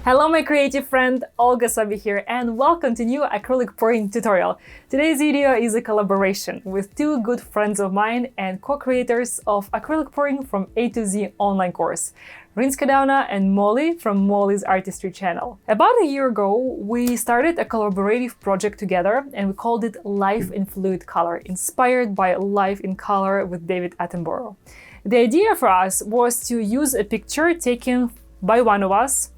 Hello my creative friend, Olga Sabi here, and welcome to new acrylic pouring tutorial. Today's video is a collaboration with two good friends of mine and co-creators of acrylic pouring from A to Z online course, Rinska Dauna and Molly from Molly's Artistry channel. About a year ago, we started a collaborative project together and we called it Life in Fluid Color, inspired by Life in Color with David Attenborough. The idea for us was to use a picture taken by one of us,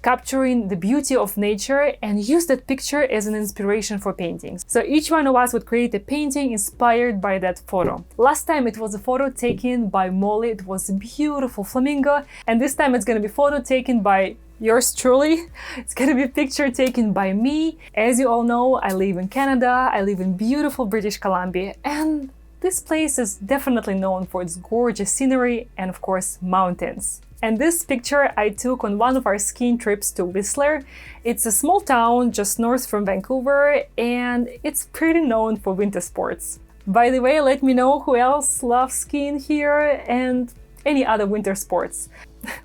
capturing the beauty of nature, and use that picture as an inspiration for paintings. So each one of us would create a painting inspired by that photo. Last time it was a photo taken by Molly, it was a beautiful flamingo, and this time it's gonna be a photo taken by yours truly. It's gonna be a picture taken by me. As you all know, I live in Canada, I live in beautiful British Columbia, and this place is definitely known for its gorgeous scenery and of course mountains. And this picture I took on one of our skiing trips to Whistler. It's a small town just north from Vancouver and it's pretty known for winter sports. By the way, let me know who else loves skiing here and any other winter sports.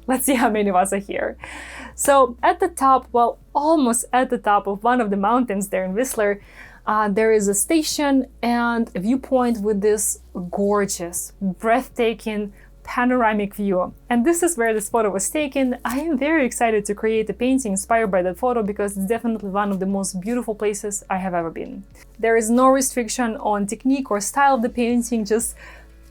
Let's see how many of us are here. So at the top, well, almost at the top of one of the mountains there in Whistler, there is a station and a viewpoint with this gorgeous, breathtaking, panoramic view. And this is where this photo was taken. I am very excited to create a painting inspired by that photo because it's definitely one of the most beautiful places I have ever been. There is no restriction on technique or style of the painting, just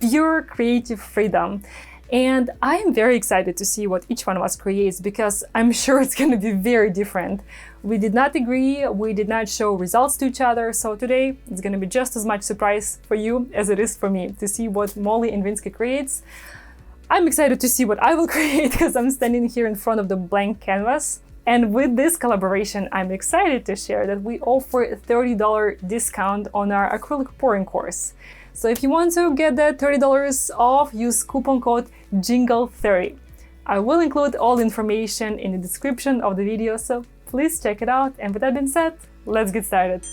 pure creative freedom. And I am very excited to see what each one of us creates because I'm sure it's going to be very different. We did not agree, we did not show results to each other, so today it's going to be just as much surprise for you as it is for me to see what Molly and Rinska creates. I'm excited to see what I will create because I'm standing here in front of the blank canvas. And with this collaboration, I'm excited to share that we offer a $30 discount on our acrylic pouring course. So if you want to get that $30 off, use coupon code JINGLE30. I will include all the information in the description of the video, so please check it out. And with that being said, let's get started.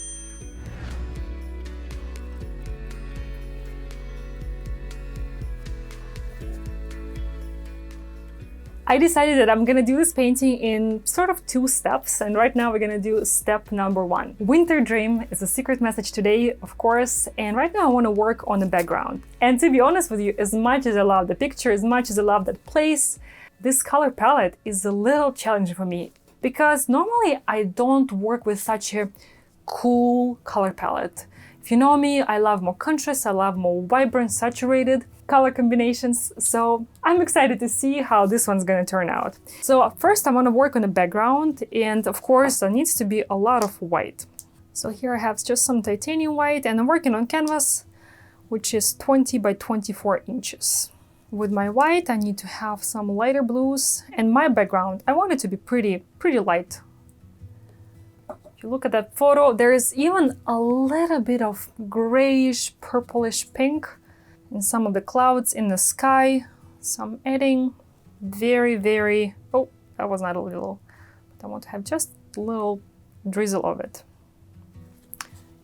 I decided that I'm gonna do this painting in sort of two steps, and right now we're gonna do step number one. Winter Dream is a secret message today, of course, and right now I wanna work on the background. And to be honest with you, as much as I love the picture, as much as I love that place, this color palette is a little challenging for me because normally I don't work with such a cool color palette. If you know me, I love more contrast, I love more vibrant, saturated color combinations, so I'm excited to see how this one's gonna turn out. So first I want to work on the background, and of course there needs to be a lot of white. So here I have just some titanium white, and I'm working on canvas, which is 20 by 24 inches. With my white, I need to have some lighter blues, and my background, I want it to be pretty light. If you look at that photo, there is even a little bit of grayish, purplish pink in some of the clouds in the sky. So I'm adding very, oh, that was not a little, but I want to have just a little drizzle of it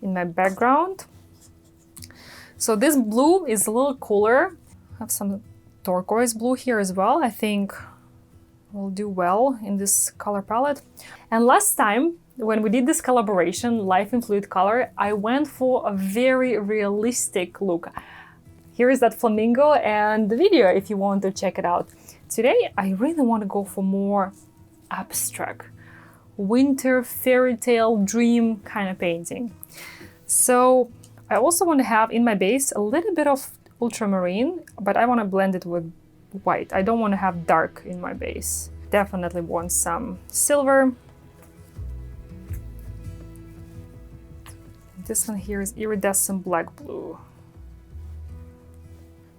in my background. So this blue is a little cooler. I have some turquoise blue here as well. I think will do well in this color palette. And last time, when we did this collaboration, Life in Fluid Color, I went for a very realistic look. Here is that flamingo and the video if you want to check it out. Today, I really want to go for more abstract, winter fairy tale dream kind of painting. So I also want to have in my base a little bit of ultramarine, but I want to blend it with white. I don't want to have dark in my base. Definitely want some silver. This one here is iridescent black blue.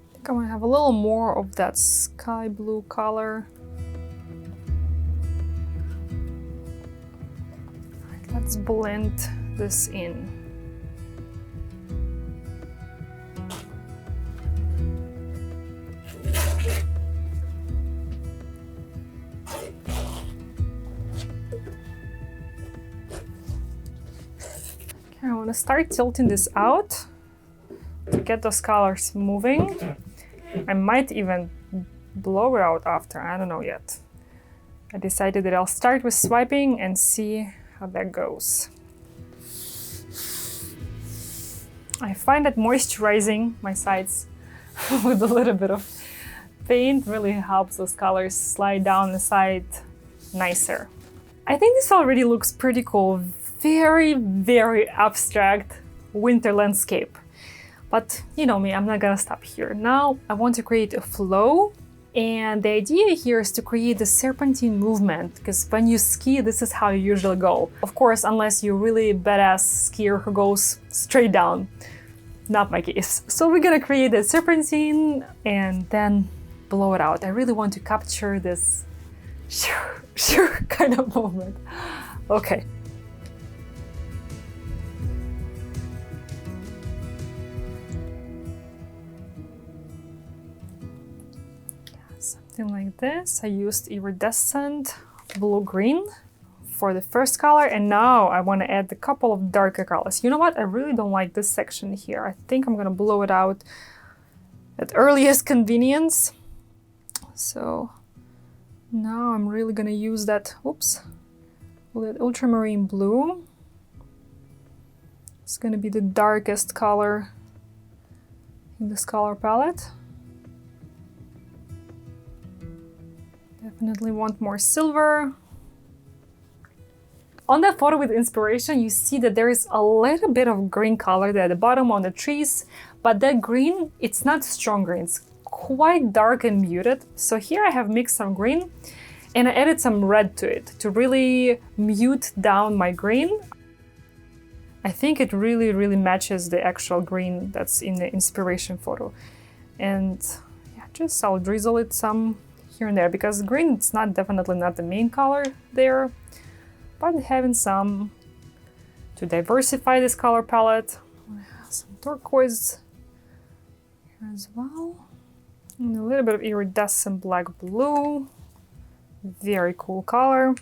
I think I want to have a little more of that sky blue color. Right, let's blend this in. I want to start tilting this out to get those colors moving. I might even blow it out after, I don't know yet. I decided that I'll start with swiping and see how that goes. I find that moisturizing my sides with a little bit of paint really helps those colors slide down the side nicer. I think this already looks pretty cool. Very, very abstract winter landscape. But you know me, I'm not gonna stop here. Now I want to create a flow, and the idea here is to create a serpentine movement, because when you ski, this is how you usually go. Of course, unless you're really badass skier who goes straight down. Not my case. So we're gonna create a serpentine and then blow it out. I really want to capture this kind of movement. Okay. Something like this. I used iridescent blue-green for the first color, and now I want to add a couple of darker colors. You know what? I really don't like this section here. I think I'm gonna blow it out at earliest convenience. So now I'm really gonna use that, that ultramarine blue. It's gonna be the darkest color in this color palette. Definitely want more silver. On that photo with inspiration, you see that there is a little bit of green color there at the bottom on the trees, but that green, it's not strong green, it's quite dark and muted. So here I have mixed some green and I added some red to it to really mute down my green. I think it really, really matches the actual green that's in the inspiration photo. And yeah, just I'll drizzle it some here and there, because green it's definitely not the main color there, but having some to diversify this color palette. I have some turquoise here as well, and a little bit of iridescent black blue. Very cool color.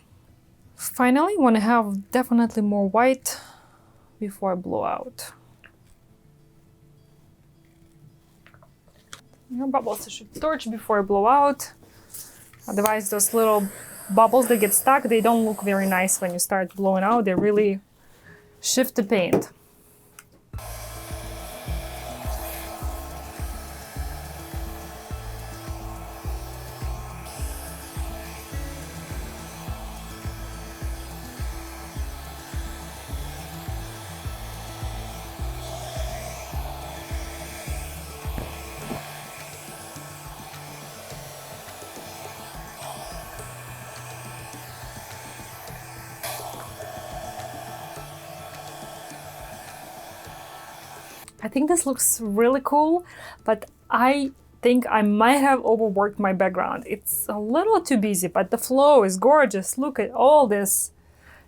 Finally, want to have definitely more white before I blow out. Your bubbles I should torch before I blow out. Otherwise, those little bubbles that get stuck, they don't look very nice when you start blowing out. They really shift the paint. I think this looks really cool, but I think I might have overworked my background. It's a little too busy, but the flow is gorgeous. Look at all this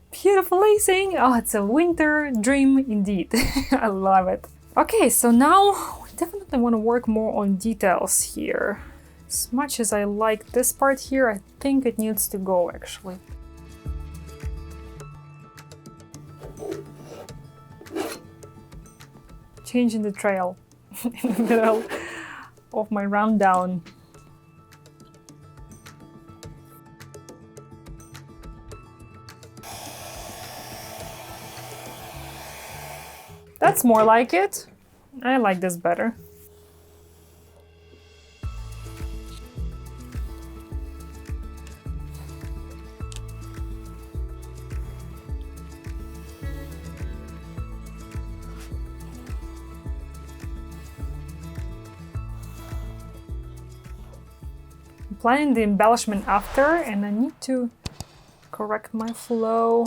beautiful lacing. Oh, it's a winter dream indeed. I love it. Okay, so now I definitely want to work more on details here. As much as I like this part here, I think it needs to go actually. Changing the trail in the middle of my rundown. That's more like it. I like this better. Planning the embellishment after, and I need to correct my flow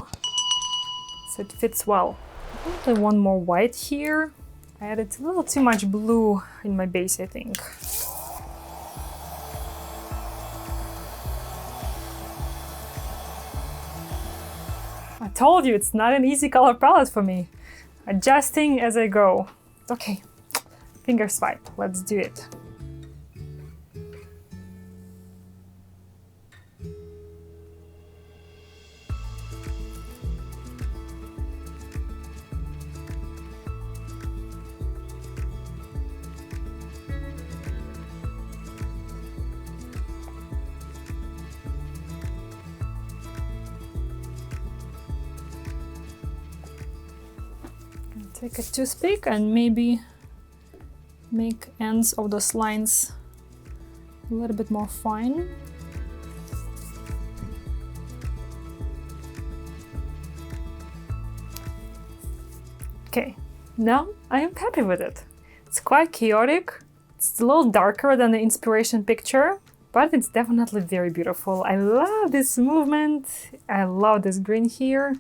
so it fits well. I probably want more white here. I added a little too much blue in my base, I think. I told you it's not an easy color palette for me. Adjusting as I go. Okay, finger swipe, let's do it. Take a toothpick and maybe make ends of those lines a little bit more fine. Okay, now I am happy with it. It's quite chaotic. It's a little darker than the inspiration picture, but it's definitely very beautiful. I love this movement. I love this green here.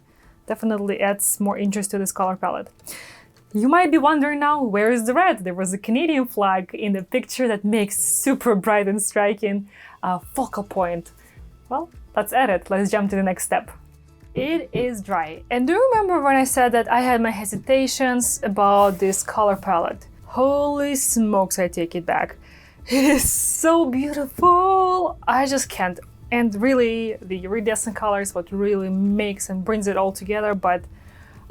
Definitely adds more interest to this color palette. You might be wondering now, where is the red? There was a Canadian flag in the picture that makes super bright and striking focal point. Well, let's add it. Let's jump to the next step. It is dry. And do you remember when I said that I had my hesitations about this color palette? Holy smokes, I take it back. It is so beautiful. I just can't. And really, the iridescent color is what really makes and brings it all together, but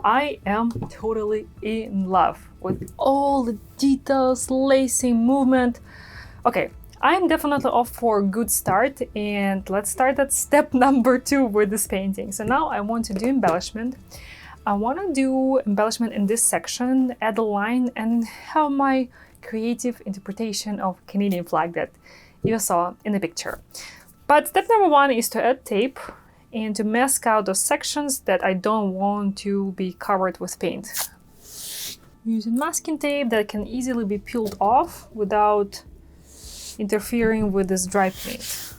I am totally in love with all the details, lacing, movement. Okay, I'm definitely off for a good start, and let's start at step number 2 with this painting. So now I want to do embellishment. I want to do embellishment in this section, add a line, and have my creative interpretation of Canadian flag that you saw in the picture. But step number 1 is to add tape and to mask out those sections that I don't want to be covered with paint. Using masking tape that can easily be peeled off without interfering with this dry paint.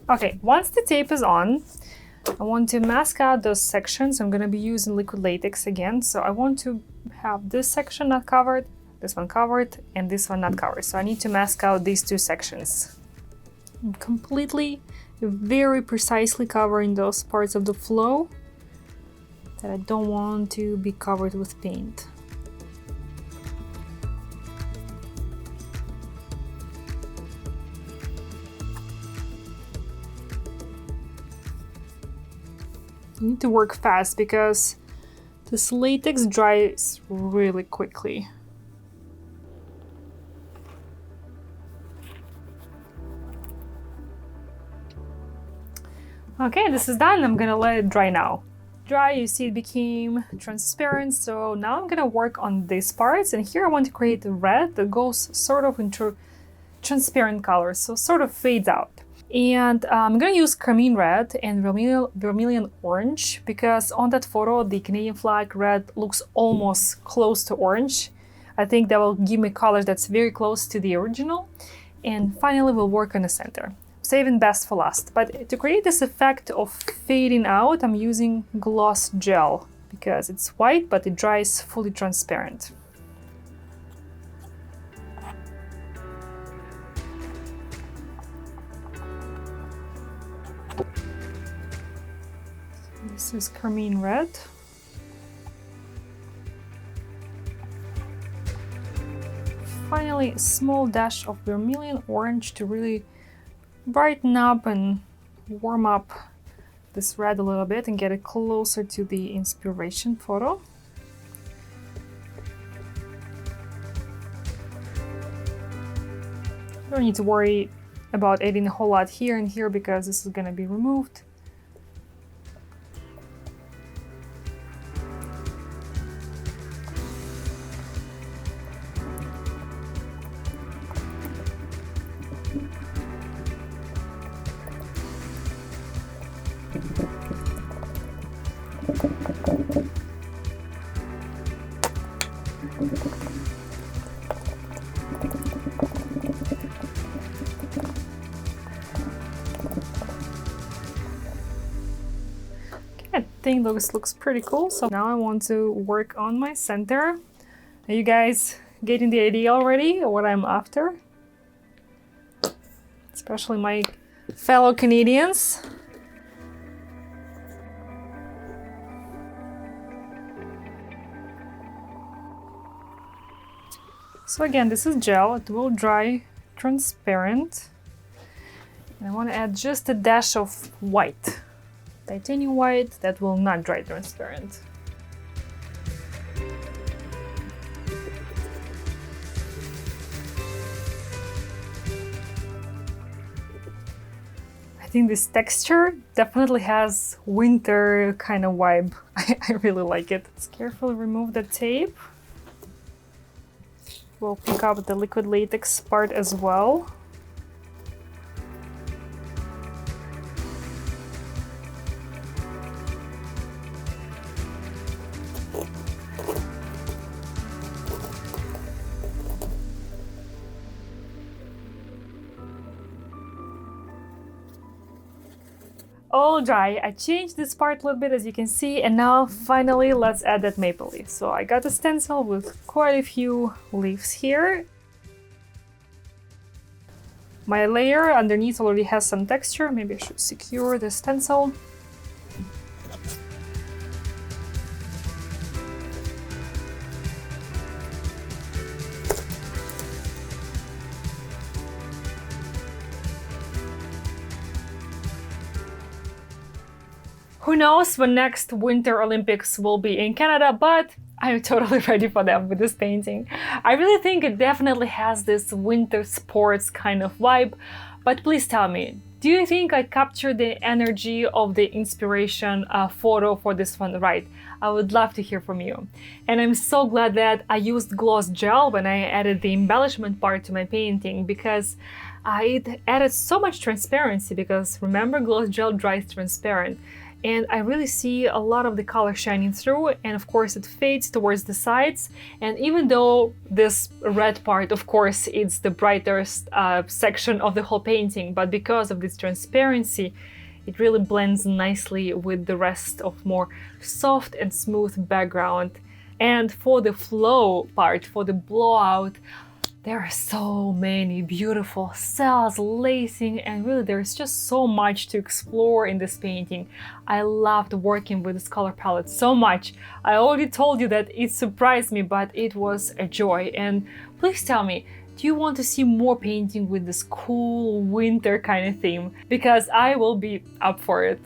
Okay, once the tape is on, I want to mask out those sections. I'm going to be using liquid latex again, so I want to have this section not covered, this one covered, and this one not covered. So I need to mask out these 2 sections. I'm completely, very precisely covering those parts of the flow that I don't want to be covered with paint. You need to work fast because this latex dries really quickly. Okay, this is done. I'm gonna let it dry now. Dry, you see it became transparent, so now I'm gonna work on these parts, and here I want to create a red that goes sort of into transparent colors, so sort of fades out. And I'm gonna use carmine red and vermilion orange because on that photo the Canadian flag red looks almost close to orange. I think that will give me color that's very close to the original. And finally we'll work on the center. Saving best for last. But to create this effect of fading out, I'm using gloss gel because it's white but it dries fully transparent. This is carmine red. Finally, a small dash of vermilion orange to really brighten up and warm up this red a little bit and get it closer to the inspiration photo. Don't need to worry about adding a whole lot here and here because this is going to be removed. I think this looks pretty cool, so now I want to work on my center. Are you guys getting the idea already of what I'm after? Especially my fellow Canadians. So again, this is gel, it will dry transparent. And I want to add just a dash of white. Titanium white that will not dry transparent. I think this texture definitely has winter kind of vibe. I really like it. Let's carefully remove the tape. We'll pick up the liquid latex part as well. All dry. I changed this part a little bit, as you can see, and now finally let's add that maple leaf. So I got a stencil with quite a few leaves here. My layer underneath already has some texture. Maybe I should secure the stencil. Who knows when next Winter Olympics will be in Canada, but I'm totally ready for them with this painting. I really think it definitely has this winter sports kind of vibe, but please tell me, do you think I captured the energy of the inspiration photo for this one right? I would love to hear from you. And I'm so glad that I used gloss gel when I added the embellishment part to my painting, because it added so much transparency, because remember, gloss gel dries transparent. And I really see a lot of the color shining through, and of course it fades towards the sides. And even though this red part, of course, it's the brightest section of the whole painting, but because of this transparency, it really blends nicely with the rest of more soft and smooth background. And for the flow part, for the blowout, there are so many beautiful cells, lacing, and really there's just so much to explore in this painting. I loved working with this color palette so much. I already told you that it surprised me, but it was a joy. And please tell me, do you want to see more painting with this cool winter kind of theme? Because I will be up for it.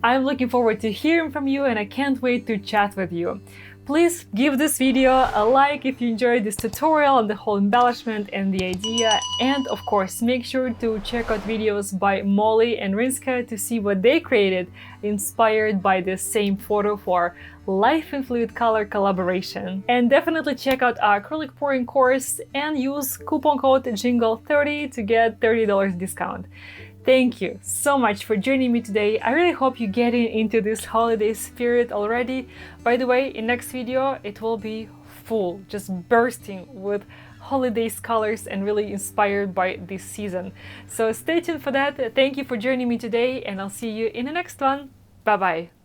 I'm looking forward to hearing from you, and I can't wait to chat with you. Please give this video a like if you enjoyed this tutorial on the whole embellishment and the idea, and of course make sure to check out videos by Molly and Rinska to see what they created inspired by this same photo for Life in Fluid Color collaboration. And definitely check out our acrylic pouring course and use coupon code JINGLE30 to get $30 discount. Thank you so much for joining me today. I really hope you're getting into this holiday spirit already. By the way, in next video, it will be full, just bursting with holidays colors and really inspired by this season. So stay tuned for that. Thank you for joining me today, and I'll see you in the next one. Bye-bye.